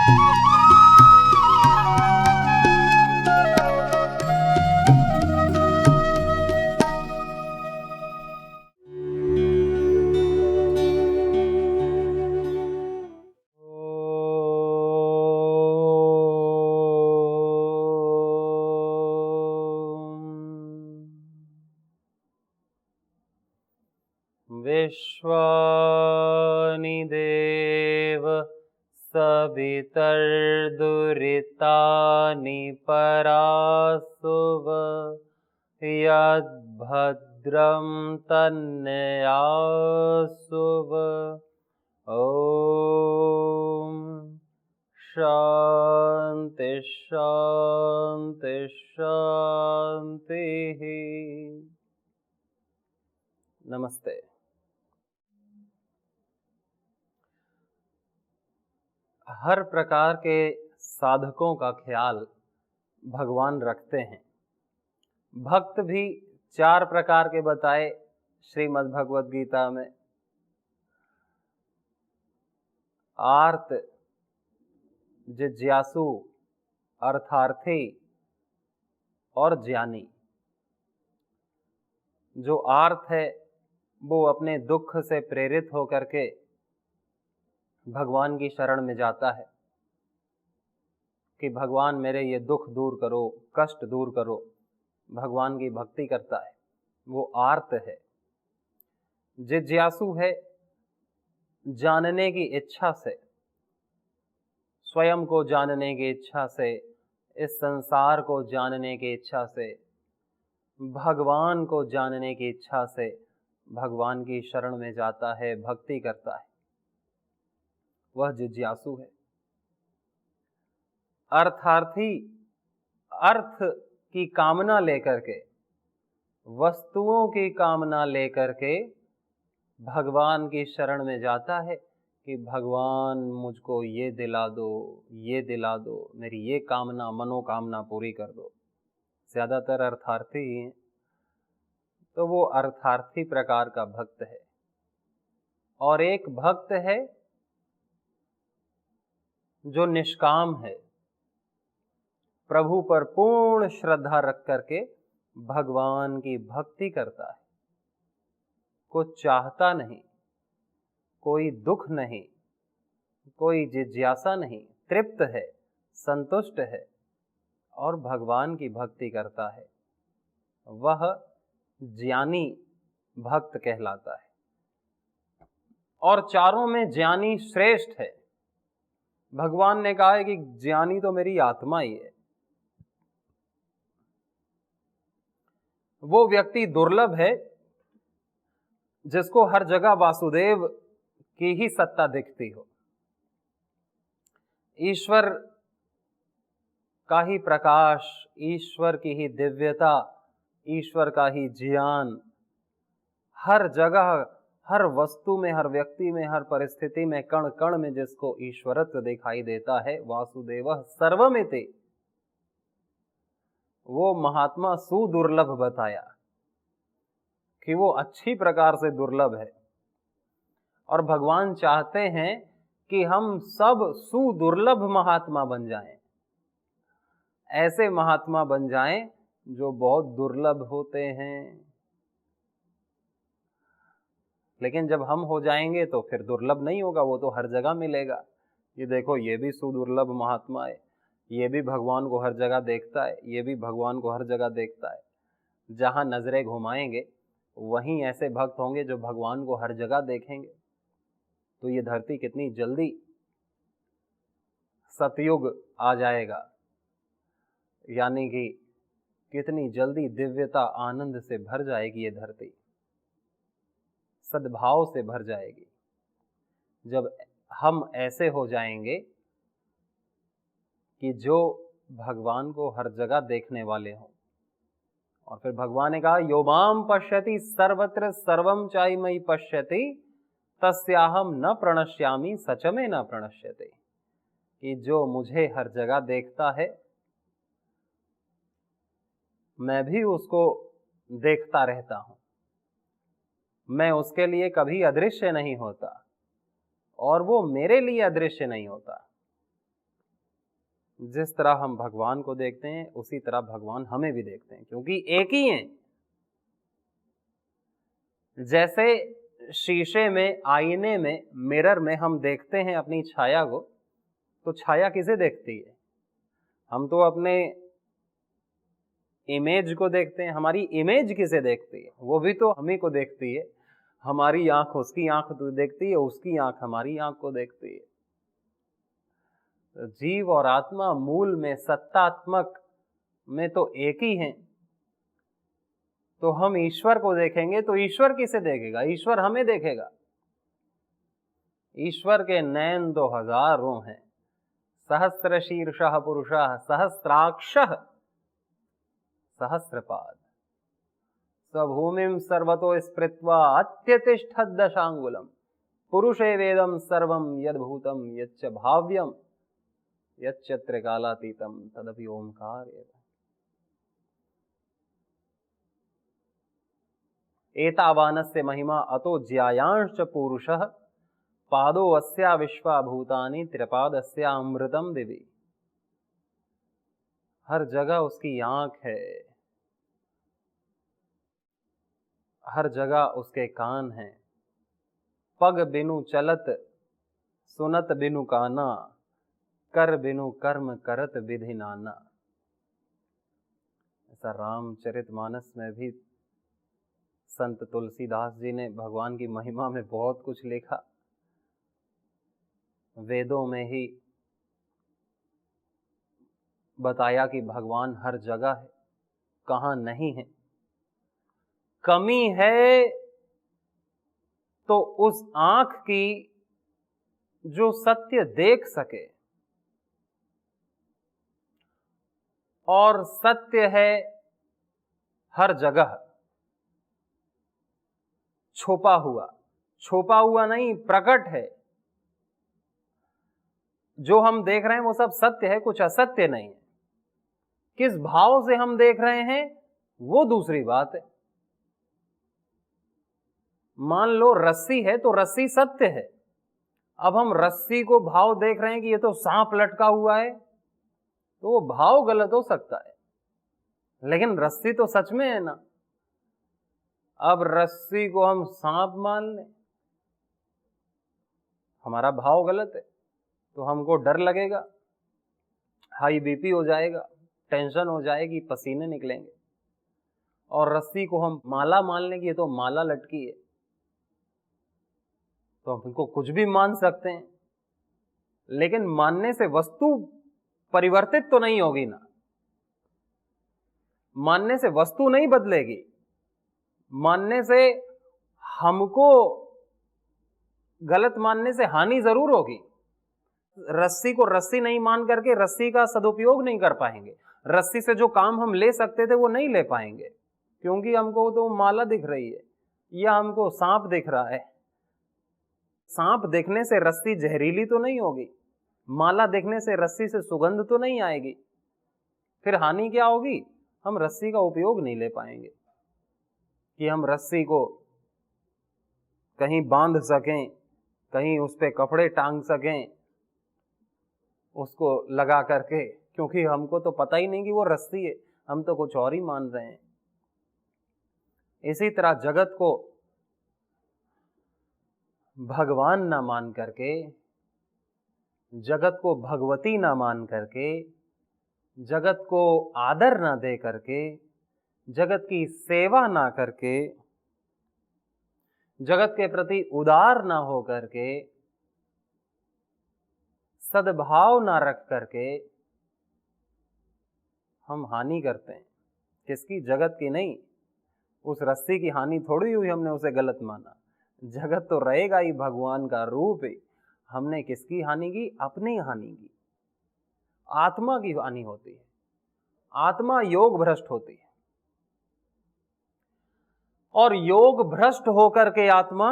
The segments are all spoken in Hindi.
विश्वानि देव सवितर्दुरितानि परासुव यद्भद्रं तन्नयासुव। ॐ शान्ति शान्ति शान्तिः। नमस्ते। हर प्रकार के साधकों का ख्याल भगवान रखते हैं। भक्त भी 4 प्रकार के बताए श्रीमद् भगवद गीता में। आर्त, जिज्ञासु, अर्थार्थी और ज्ञानी। जो आर्त है वो अपने दुख से प्रेरित होकर के भगवान की शरण में जाता है कि भगवान मेरे ये दुख दूर करो, कष्ट दूर करो। भगवान की भक्ति करता है, वो आर्त है। जिज्ञासु है, जानने की इच्छा से, स्वयं को जानने की इच्छा से, इस संसार को जानने की इच्छा से, भगवान को जानने की इच्छा से भगवान की शरण में जाता है, भक्ति करता है, वह जिज्ञासु है। अर्थार्थी, अर्थ की कामना लेकर के, वस्तुओं की कामना लेकर के भगवान की शरण में जाता है कि भगवान मुझको ये दिला दो, ये दिला दो, मेरी ये कामना मनोकामना पूरी कर दो। ज्यादातर अर्थार्थी ही हैं, तो वो अर्थार्थी प्रकार का भक्त है। और एक भक्त है जो निष्काम है, प्रभु पर पूर्ण श्रद्धा रख करके भगवान की भक्ति करता है। कुछ चाहता नहीं, कोई दुख नहीं, कोई जिज्ञासा नहीं, तृप्त है, संतुष्ट है और भगवान की भक्ति करता है। वह ज्ञानी भक्त कहलाता है। और चारों में ज्ञानी श्रेष्ठ है। भगवान ने कहा है कि ज्ञानी तो मेरी आत्मा ही है। वो व्यक्ति दुर्लभ है जिसको हर जगह वासुदेव की ही सत्ता दिखती हो, ईश्वर का ही प्रकाश, ईश्वर की ही दिव्यता, ईश्वर का ही ज्ञान हर जगह, हर वस्तु में, हर व्यक्ति में, हर परिस्थिति में, कण कण में जिसको ईश्वरत्व दिखाई देता है। वासुदेवः सर्वमिति, वो महात्मा सुदुर्लभ बताया कि वो अच्छी प्रकार से दुर्लभ है। और भगवान चाहते हैं कि हम सब सुदुर्लभ महात्मा बन जाएं, ऐसे महात्मा बन जाएं जो बहुत दुर्लभ होते हैं। लेकिन जब हम हो जाएंगे तो फिर दुर्लभ नहीं होगा, वो तो हर जगह मिलेगा। ये देखो, ये भी सुदुर्लभ महात्मा है, ये भी भगवान को हर जगह देखता है, ये भी भगवान को हर जगह देखता है। जहां नजरें घुमाएंगे वहीं ऐसे भक्त होंगे जो भगवान को हर जगह देखेंगे। तो ये धरती कितनी जल्दी सतयुग आ जाएगा, यानी कि कितनी जल्दी दिव्यता आनंद से भर जाएगी। ये धरती सद्भाव से भर जाएगी जब हम ऐसे हो जाएंगे कि जो भगवान को हर जगह देखने वाले हों। और फिर भगवान ने कहा, यो माम पश्यति सर्वत्र सर्वम चाहि मयि पश्यति तस्याहम न प्रणश्यामि सच में न प्रणश्यते। कि जो मुझे हर जगह देखता है, मैं भी उसको देखता रहता हूं। मैं उसके लिए कभी अदृश्य नहीं होता और वो मेरे लिए अदृश्य नहीं होता। जिस तरह हम भगवान को देखते हैं उसी तरह भगवान हमें भी देखते हैं, क्योंकि एक ही हैं। जैसे शीशे में, आईने में, मिरर में हम देखते हैं अपनी छाया को, तो छाया किसे देखती है? हम तो अपने इमेज को देखते हैं। हमारी इमेज किसे देखती है? वो भी तो हमें को देखती है। हमारी आंख उसकी आंख को देखती है, उसकी आंख हमारी आंख को देखती है। जीव और आत्मा मूल में, सत्तात्मक में तो एक ही हैं। तो हम ईश्वर को देखेंगे तो ईश्वर किसे देखेगा? ईश्वर हमें देखेगा। ईश्वर के नयन तो हजारों हैं। सहस्र शीर्षः पुरुषः सहस्राक्षः सहस्रपाद स्वभूमिं सर्वतो स्पृत्वा अत्यतिष्ठत् दशांगुलम् पुरुषे वेदं सर्वं यद्भूतं यच्च भाव्यं यच्च त्रिकालातीतं तदपि ओंकार एव। एतावानस्य महिमा अतो ज्यायांश्च पुरुषः पादो अस्या विश्वा भूतानि त्रिपादस्या अमृतम दिवि। हर जगह उसकी आंख है, हर जगह उसके कान हैं। पग बिनु चलत सुनत बिनु काना, कर बिनु कर्म करत विधि नाना। ऐसा रामचरितमानस में भी संत तुलसीदास जी ने भगवान की महिमा में बहुत कुछ लिखा। वेदों में ही बताया कि भगवान हर जगह है, कहाँ नहीं है। कमी है तो उस आंख की जो सत्य देख सके, और सत्य है हर जगह, छुपा हुआ नहीं, प्रकट है। जो हम देख रहे हैं वो सब सत्य है, कुछ असत्य नहीं है। किस भाव से हम देख रहे हैं वो दूसरी बात है। मान लो रस्सी है तो रस्सी सत्य है। अब हम रस्सी को भाव देख रहे हैं कि ये तो सांप लटका हुआ है, तो वो भाव गलत हो सकता है, लेकिन रस्सी तो सच में है ना। अब रस्सी को हम सांप मान लें, हमारा भाव गलत है, तो हमको डर लगेगा, हाई बीपी हो जाएगा, टेंशन हो जाएगी, पसीने निकलेंगे। और रस्सी को हम माला मान लें कि ये तो माला लटकी है, तो हम इनको कुछ भी मान सकते हैं, लेकिन मानने से वस्तु परिवर्तित तो नहीं होगी ना। मानने से वस्तु नहीं बदलेगी, मानने से हमको गलत मानने से हानि जरूर होगी। रस्सी को रस्सी नहीं मान करके रस्सी का सदुपयोग नहीं कर पाएंगे। रस्सी से जो काम हम ले सकते थे वो नहीं ले पाएंगे, क्योंकि हमको तो माला दिख रही है या हमको सांप दिख रहा है। सांप देखने से रस्सी जहरीली तो नहीं होगी, माला देखने से रस्सी से सुगंध तो नहीं आएगी। फिर हानि क्या होगी? हम रस्सी का उपयोग नहीं ले पाएंगे कि हम रस्सी को कहीं बांध सकें, कहीं उस पे कपड़े टांग सकें उसको लगा करके, क्योंकि हमको तो पता ही नहीं कि वो रस्सी है, हम तो कुछ और ही मान रहे हैं। इसी तरह जगत को भगवान ना मान करके, जगत को भगवती ना मान करके, जगत को आदर ना दे करके, जगत की सेवा ना करके, जगत के प्रति उदार ना हो करके, सद्भाव ना रख करके हम हानि करते हैं। किसकी? जगत की नहीं। उस रस्सी की हानि थोड़ी हुई, हमने उसे गलत माना। जगत तो रहेगा ही, भगवान का रूप है। हमने किसकी हानि की? अपनी हानि की। आत्मा की हानि होती है, आत्मा योग भ्रष्ट होती है, और योग भ्रष्ट होकर के आत्मा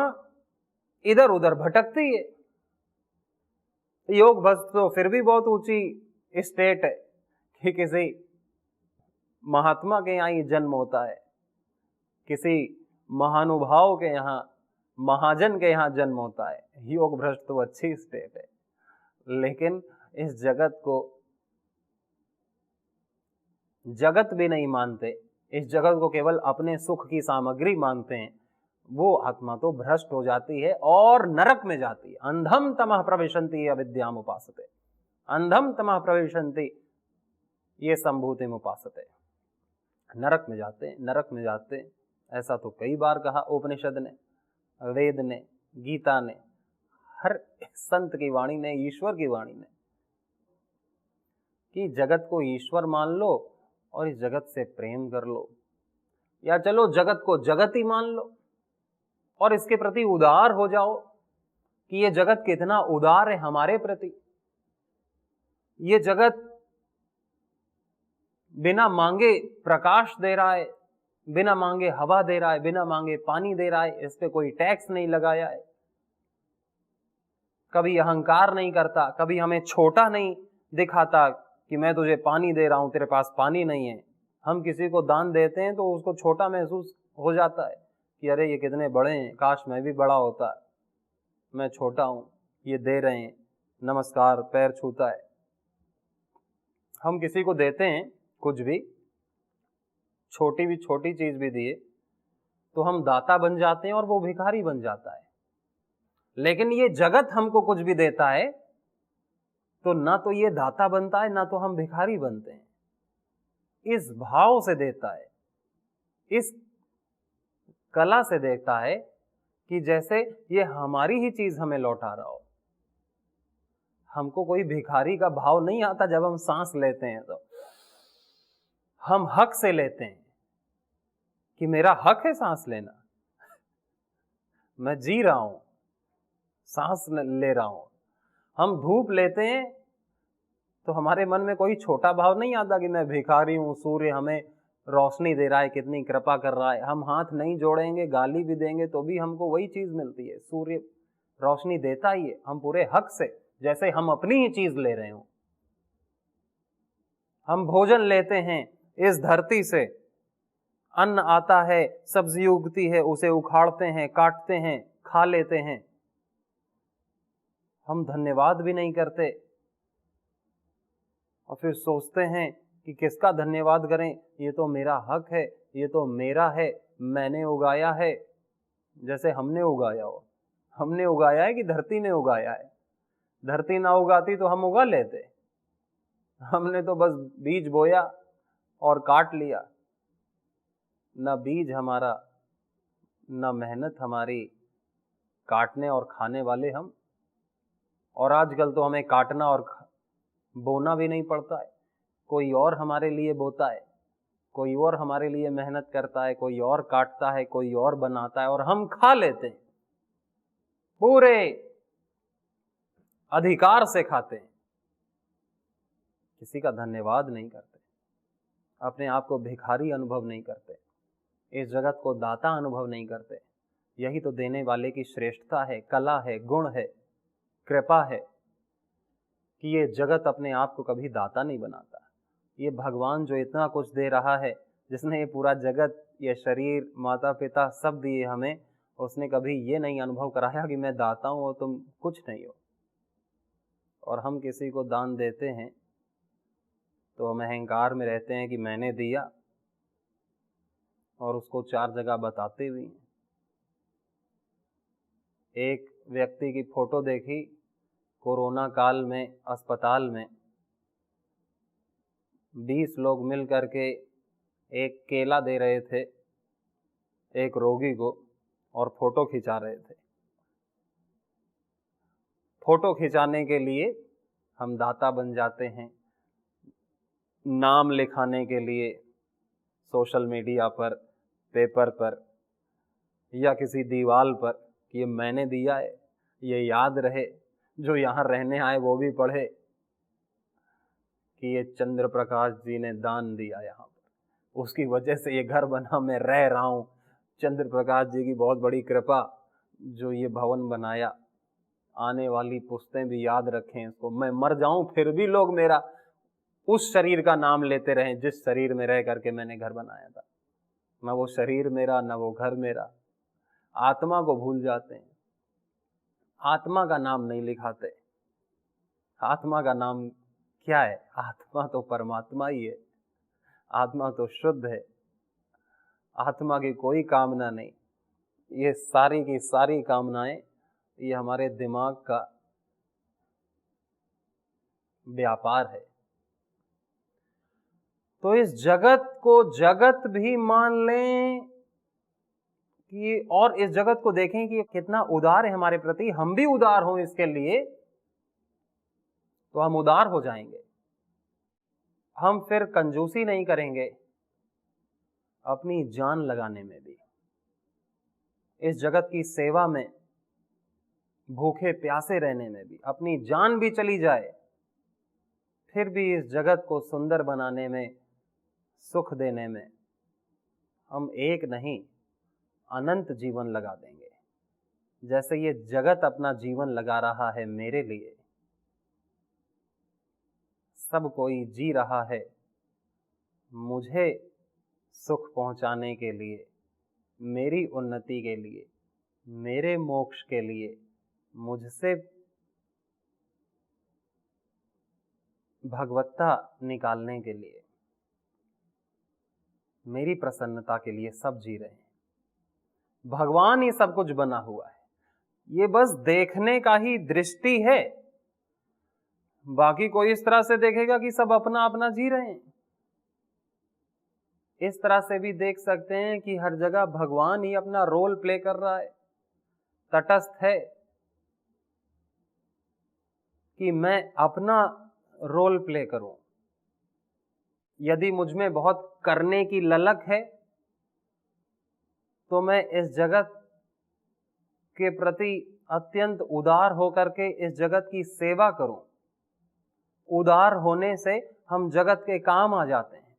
इधर उधर भटकती है। योग भ्रष्ट तो फिर भी बहुत ऊंची स्टेट है कि किसी महात्मा के यहाँ ही जन्म होता है, किसी महानुभाव के यहाँ, महाजन के यहाँ जन्म होता है। योग भ्रष्ट तो अच्छी स्टेट है, लेकिन इस जगत को जगत भी नहीं मानते, इस जगत को केवल अपने सुख की सामग्री मानते हैं, वो आत्मा तो भ्रष्ट हो जाती है और नरक में जाती है। अंधम तमः प्रविशन्ति अविद्याम उपासते, अंधम तमः प्रविशन्ति ये संभूतिम उपासते, नरक में जाते हैं, नरक में जाते हैं। ऐसा तो कई बार कहा उपनिषद ने, वेद ने, गीता ने, हर संत की वाणी ने, ईश्वर की वाणी ने, कि जगत को ईश्वर मान लो और इस जगत से प्रेम कर लो, या चलो जगत को जगत ही मान लो और इसके प्रति उदार हो जाओ कि ये जगत कितना उदार है हमारे प्रति। ये जगत बिना मांगे प्रकाश दे रहा है, बिना मांगे हवा दे रहा है, बिना मांगे पानी दे रहा है, इस पे कोई टैक्स नहीं लगाया है, कभी अहंकार नहीं करता, कभी हमें छोटा नहीं दिखाता कि मैं तुझे पानी दे रहा हूं, तेरे पास पानी नहीं है। हम किसी को दान देते हैं तो उसको छोटा महसूस हो जाता है कि अरे ये कितने बड़े हैं, काश मैं भी बड़ा होता, मैं छोटा हूं, ये दे रहे हैं, नमस्कार, पैर छूता है। हम किसी को देते हैं कुछ भी, छोटी चीज भी दिए तो हम दाता बन जाते हैं और वो भिखारी बन जाता है। लेकिन ये जगत हमको कुछ भी देता है तो ना तो ये दाता बनता है, ना तो हम भिखारी बनते हैं। इस भाव से देता है, इस कला से देता है कि जैसे ये हमारी ही चीज हमें लौटा रहा हो। हमको कोई भिखारी का भाव नहीं आता जब हम सांस लेते हैं, तो हम हक से लेते हैं कि मेरा हक है सांस लेना, मैं जी रहा हूं, सांस ले रहा हूं। हम धूप लेते हैं तो हमारे मन में कोई छोटा भाव नहीं आता कि मैं भिखारी हूं, सूर्य हमें रोशनी दे रहा है, कितनी कृपा कर रहा है। हम हाथ नहीं जोड़ेंगे, गाली भी देंगे तो भी हमको वही चीज मिलती है, सूर्य रोशनी देता ही है। हम पूरे हक से, जैसे हम अपनी ही चीज ले रहे हो। हम भोजन लेते हैं इस धरती से, अन्न आता है, सब्जी उगती है, उसे उखाड़ते हैं, काटते हैं, खा लेते हैं। हम धन्यवाद भी नहीं करते और फिर सोचते हैं कि किसका धन्यवाद करें, ये तो मेरा हक है, ये तो मेरा है, मैंने उगाया है। जैसे हमने उगाया हो। हमने उगाया है कि धरती ने उगाया है? धरती ना उगाती तो हम उगा लेते। हमने तो बस बीज बोया और काट लिया। ना बीज हमारा, ना मेहनत हमारी, काटने और खाने वाले हम। और आजकल तो हमें काटना और बोना भी नहीं पड़ता है, कोई और हमारे लिए बोता है, कोई और हमारे लिए मेहनत करता है, कोई और काटता है, कोई और बनाता है और हम खा लेते हैं, पूरे अधिकार से खाते हैं। किसी का धन्यवाद नहीं करते, अपने आप को भिखारी अनुभव नहीं करते, इस जगत को दाता अनुभव नहीं करते। यही तो देने वाले की श्रेष्ठता है, कला है, गुण है, कृपा है कि ये जगत अपने आप को कभी दाता नहीं बनाता। ये भगवान जो इतना कुछ दे रहा है, जिसने ये पूरा जगत, ये शरीर, माता पिता सब दिए हमें, उसने कभी ये नहीं अनुभव कराया कि मैं दाता हूं और तुम कुछ नहीं हो। और हम किसी को दान देते हैं तो हम अहंकार में रहते हैं कि मैंने दिया, और उसको 4 जगह बताते भी हैं। एक व्यक्ति की फोटो देखी, कोरोना काल में अस्पताल में 20 लोग मिल करके एक केला दे रहे थे एक रोगी को और फोटो खिंचा रहे थे। फोटो खिंचाने के लिए हम दाता बन जाते हैं, नाम लिखाने के लिए सोशल मीडिया पर, पेपर पर या किसी दीवार पर कि ये मैंने दिया है, ये याद रहे, जो यहाँ रहने आए वो भी पढ़े कि ये चंद्र प्रकाश जी ने दान दिया यहाँ पर, उसकी वजह से ये घर बना, मैं रह रहा हूँ। चंद्र प्रकाश जी की बहुत बड़ी कृपा जो ये भवन बनाया, आने वाली पुश्तें भी याद रखें इसको। मैं मर जाऊं फिर भी लोग मेरा उस शरीर का नाम लेते रहें जिस शरीर में रह करके मैंने घर बनाया था। ना वो शरीर मेरा, ना वो घर मेरा। आत्मा को भूल जाते हैं, आत्मा का नाम नहीं लिखाते। आत्मा का नाम क्या है? आत्मा तो परमात्मा ही है। आत्मा तो शुद्ध है, आत्मा की कोई कामना नहीं। ये सारी की सारी कामनाएं ये हमारे दिमाग का व्यापार है। तो इस जगत को जगत भी मान लें कि, और इस जगत को देखें कि कितना उदार है हमारे प्रति, हम भी उदार हों इसके लिए, तो हम उदार हो जाएंगे। हम फिर कंजूसी नहीं करेंगे अपनी जान लगाने में भी। इस जगत की सेवा में, भूखे प्यासे रहने में भी, अपनी जान भी चली जाए फिर भी इस जगत को सुंदर बनाने में, सुख देने में हम एक नहीं अनंत जीवन लगा देंगे। जैसे ये जगत अपना जीवन लगा रहा है मेरे लिए, सब कोई जी रहा है मुझे सुख पहुंचाने के लिए, मेरी उन्नति के लिए, मेरे मोक्ष के लिए, मुझसे भगवत्ता निकालने के लिए, मेरी प्रसन्नता के लिए सब जी रहे हैं। भगवान ही सब कुछ बना हुआ है, ये बस देखने का ही दृष्टि है। बाकी कोई इस तरह से देखेगा कि सब अपना अपना जी रहे हैं। इस तरह से भी देख सकते हैं कि हर जगह भगवान ही अपना रोल प्ले कर रहा है, तटस्थ है कि मैं अपना रोल प्ले करूं। यदि मुझ में बहुत करने की ललक है तो मैं इस जगत के प्रति अत्यंत उदार होकर के इस जगत की सेवा करूं। उदार होने से हम जगत के काम आ जाते हैं,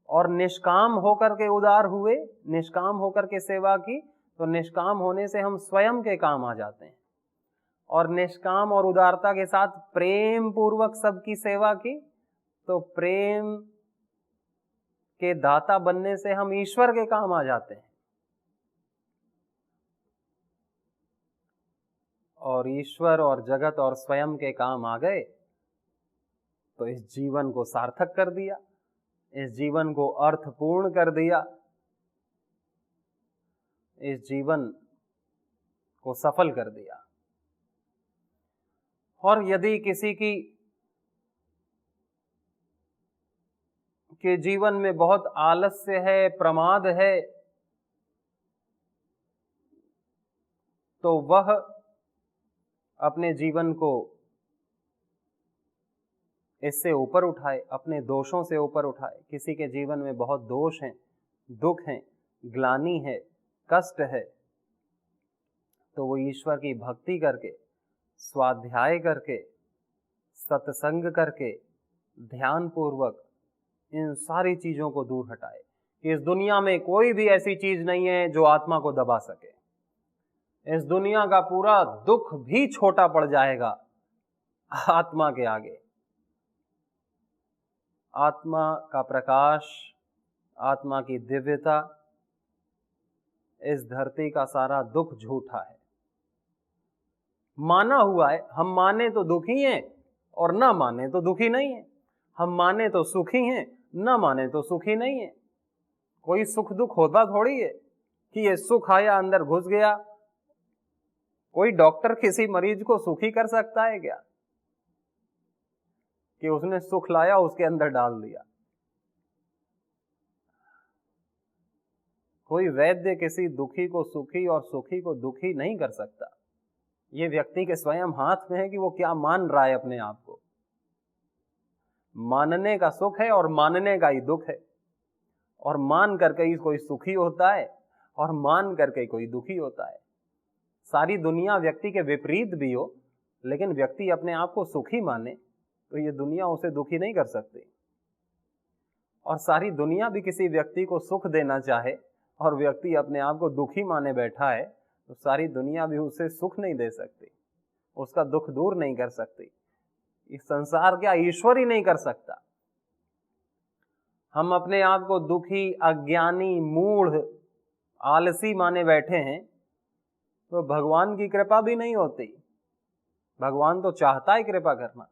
और निष्काम होकर के उदार हुए, निष्काम होकर के सेवा की, तो निष्काम होने से हम स्वयं के काम आ जाते हैं। और निष्काम और उदारता के साथ प्रेम पूर्वक सबकी सेवा की, तो प्रेम के दाता बनने से हम ईश्वर के काम आ जाते हैं। और ईश्वर और जगत और स्वयं के काम आ गए तो इस जीवन को सार्थक कर दिया, इस जीवन को अर्थपूर्ण कर दिया, इस जीवन को सफल कर दिया। और यदि किसी के जीवन में बहुत आलस्य है, प्रमाद है, तो वह अपने जीवन को इससे ऊपर उठाए, अपने दोषों से ऊपर उठाए। किसी के जीवन में बहुत दोष हैं, दुख हैं, ग्लानि है, कष्ट है, तो वो ईश्वर की भक्ति करके, स्वाध्याय करके, सत्संग करके, ध्यान पूर्वक इन सारी चीजों को दूर हटाए। कि इस दुनिया में कोई भी ऐसी चीज नहीं है जो आत्मा को दबा सके। इस दुनिया का पूरा दुख भी छोटा पड़ जाएगा आत्मा के आगे। आत्मा का प्रकाश, आत्मा की दिव्यता, इस धरती का सारा दुख झूठा है, माना हुआ है। हम माने तो दुखी हैं और ना माने तो दुखी नहीं है। हम माने तो सुखी हैं, ना माने तो सुखी नहीं है। कोई सुख दुख होता थोड़ी है कि ये सुख आया अंदर घुस गया। कोई डॉक्टर किसी मरीज को सुखी कर सकता है क्या कि उसने सुख लाया उसके अंदर डाल दिया? कोई वैद्य किसी दुखी को सुखी और सुखी को दुखी नहीं कर सकता। ये व्यक्ति के स्वयं हाथ में है कि वो क्या मान रहा है अपने आप को। मानने का सुख है और मानने का ही दुख है। और मान करके ही कोई सुखी होता है और मान करके कोई दुखी होता है। सारी दुनिया व्यक्ति के विपरीत भी हो, लेकिन व्यक्ति अपने आप को सुखी माने तो ये दुनिया उसे दुखी नहीं कर सकती। और सारी दुनिया भी किसी व्यक्ति को सुख देना चाहे और व्यक्ति अपने आप को दुखी माने बैठा है, तो सारी दुनिया भी उसे सुख नहीं दे सकती, उसका दुख दूर नहीं कर सकती। इस संसार क्या ईश्वर ही नहीं कर सकता। हम अपने आप को दुखी, अज्ञानी, मूढ़, आलसी माने बैठे हैं, तो भगवान की कृपा भी नहीं होती। भगवान तो चाहता है कृपा करना,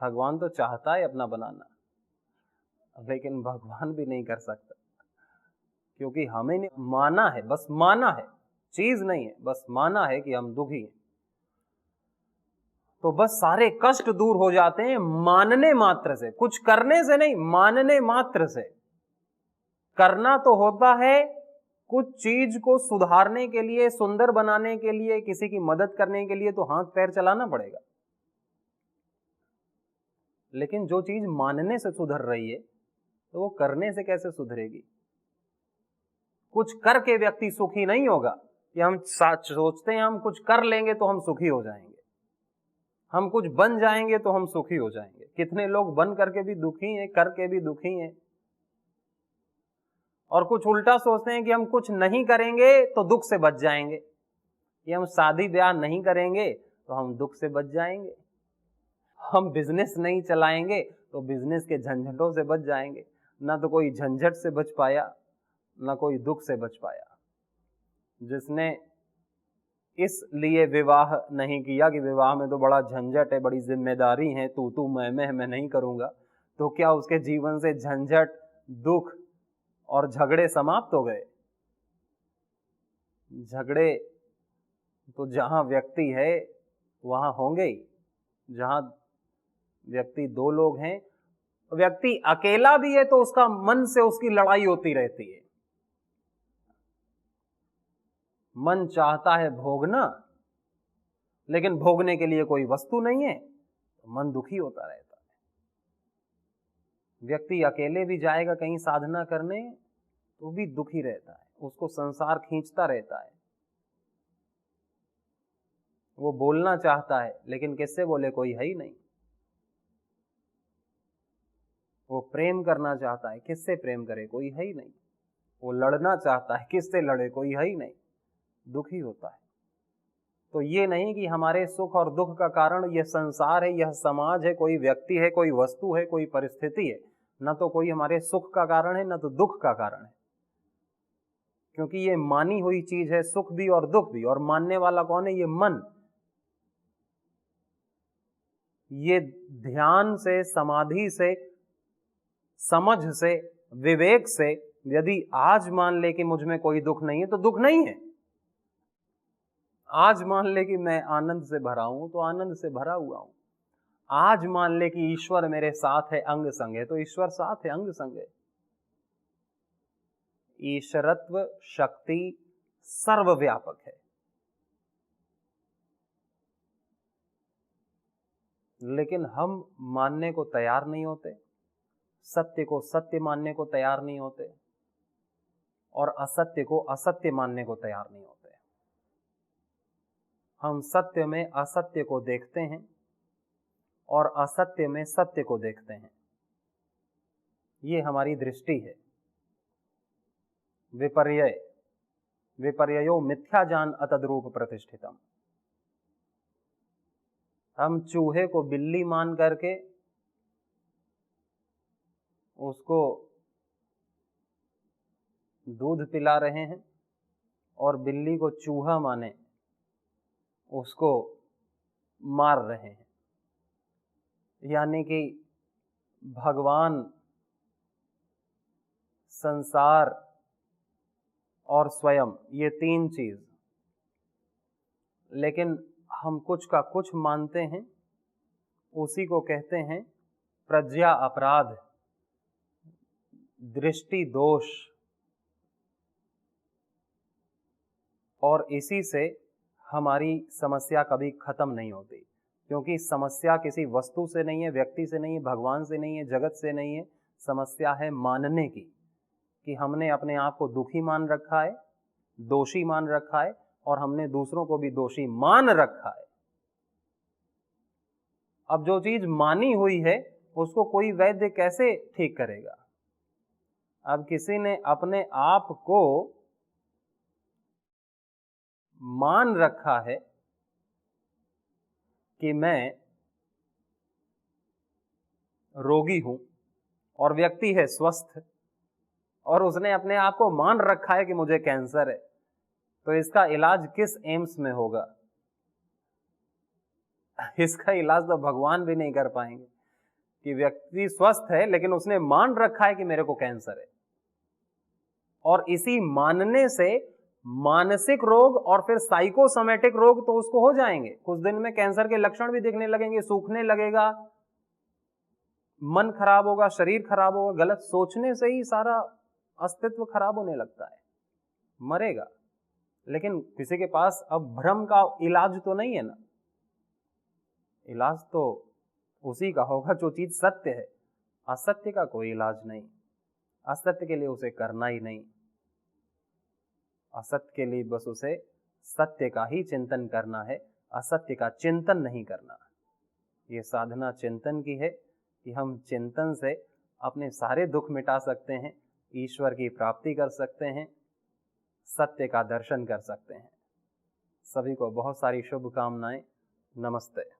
भगवान तो चाहता है अपना बनाना। लेकिन भगवान भी नहीं कर सकता, क्योंकि हमें माना है, बस माना है, चीज नहीं है, बस माना है कि हम दुखी हैं। तो बस सारे कष्ट दूर हो जाते हैं मानने मात्र से, कुछ करने से नहीं, मानने मात्र से। करना तो होता है कुछ चीज को सुधारने के लिए, सुंदर बनाने के लिए, किसी की मदद करने के लिए तो हाथ पैर चलाना पड़ेगा। लेकिन जो चीज मानने से सुधर रही है तो वो करने से कैसे सुधरेगी? कुछ करके व्यक्ति सुखी नहीं होगा कि हम सोचते हैं हम कुछ कर लेंगे तो हम सुखी हो जाएंगे, हम कुछ बन जाएंगे तो हम सुखी हो जाएंगे। कितने लोग बन करके भी दुखी हैं, करके भी दुखी हैं। और कुछ उल्टा सोचते हैं कि हम कुछ नहीं करेंगे तो दुख से बच जाएंगे, कि हम शादी ब्याह नहीं करेंगे तो हम दुख से बच जाएंगे, हम बिजनेस नहीं चलाएंगे तो बिजनेस के झंझटों से बच जाएंगे। ना तो कोई झंझट से बच पाया, ना कोई दुख से बच पाया। जिसने इसलिए विवाह नहीं किया कि विवाह में तो बड़ा झंझट है, बड़ी जिम्मेदारी है, तू मैं नहीं करूंगा, तो क्या उसके जीवन से झंझट, दुख और झगड़े समाप्त हो गए? झगड़े तो जहां व्यक्ति है वहां होंगे ही। जहां व्यक्ति दो लोग हैं, व्यक्ति अकेला भी है तो उसका मन से उसकी लड़ाई होती रहती है। मन चाहता है भोगना, लेकिन भोगने के लिए कोई वस्तु नहीं है तो मन दुखी होता रहता है। व्यक्ति अकेले भी जाएगा कहीं साधना करने तो भी दुखी रहता है, उसको संसार खींचता रहता है। वो बोलना चाहता है लेकिन किससे बोले, कोई है ही नहीं। वो प्रेम करना चाहता है, किससे प्रेम करे, कोई है ही नहीं। वो लड़ना चाहता है, किससे लड़े, कोई है ही नहीं। दुखी होता है। तो ये नहीं कि हमारे सुख और दुख का कारण यह संसार है, यह समाज है, कोई व्यक्ति है, कोई वस्तु है, कोई परिस्थिति है। न तो कोई हमारे सुख का कारण है, न तो दुख का कारण है, क्योंकि ये मानी हुई चीज है, सुख भी और दुख भी। और मानने वाला कौन है? ये मन। ये ध्यान से, समाधि से, समझ से, विवेक से यदि आज मान ले कि मुझ में कोई दुख नहीं है तो दुख नहीं है। आज मान ले कि मैं आनंद से भरा हूं तो आनंद से भरा हुआ हूं। आज मान ले कि ईश्वर मेरे साथ है, अंग संग है, तो ईश्वर साथ है, अंग संग है। ईश्वरत्व शक्ति सर्वव्यापक है। लेकिन हम मानने को तैयार नहीं होते, सत्य को सत्य मानने को तैयार नहीं होते, और असत्य को असत्य मानने को तैयार नहीं होते। हम सत्य में असत्य को देखते हैं और असत्य में सत्य को देखते हैं। ये हमारी दृष्टि है। विपर्यय, विपर्ययो मिथ्याजान अतद्रूप प्रतिष्ठितम। हम चूहे को बिल्ली मान करके उसको दूध पिला रहे हैं, और बिल्ली को चूहा माने उसको मार रहे हैं। यानी कि भगवान, संसार और स्वयं, ये तीन चीज। लेकिन हम कुछ का कुछ मानते हैं, उसी को कहते हैं प्रज्ञा अपराध, दृष्टि दोष। और इसी से हमारी समस्या कभी खत्म नहीं होती, क्योंकि समस्या किसी वस्तु से नहीं है, व्यक्ति से नहीं है, भगवान से नहीं है, जगत से नहीं है। समस्या है मानने की, कि हमने अपने आप को दुखी मान रखा है, दोषी मान रखा है, और हमने दूसरों को भी दोषी मान रखा है। अब जो चीज मानी हुई है उसको कोई वैद्य कैसे ठीक करेगा? अब किसी ने अपने आप को मान रखा है कि मैं रोगी हूं, और व्यक्ति है स्वस्थ, और उसने अपने आप को मान रखा है कि मुझे कैंसर है, तो इसका इलाज किस एम्स में होगा? इसका इलाज तो भगवान भी नहीं कर पाएंगे, कि व्यक्ति स्वस्थ है लेकिन उसने मान रखा है कि मेरे को कैंसर है, और इसी मानने से मानसिक रोग और फिर साइकोसोमेटिक रोग तो उसको हो जाएंगे। कुछ दिन में कैंसर के लक्षण भी दिखने लगेंगे, सूखने लगेगा, मन खराब होगा, शरीर खराब होगा, गलत सोचने से ही सारा अस्तित्व खराब होने लगता है, मरेगा। लेकिन किसी के पास अब भ्रम का इलाज तो नहीं है ना, इलाज तो उसी का होगा जो चीज सत्य है। असत्य का कोई इलाज नहीं, असत्य के लिए उसे करना ही नहीं, असत्य के लिए बस उसे सत्य का ही चिंतन करना है, असत्य का चिंतन नहीं करना। ये साधना चिंतन की है कि हम चिंतन से अपने सारे दुख मिटा सकते हैं, ईश्वर की प्राप्ति कर सकते हैं, सत्य का दर्शन कर सकते हैं। सभी को बहुत सारी शुभकामनाएं। नमस्ते।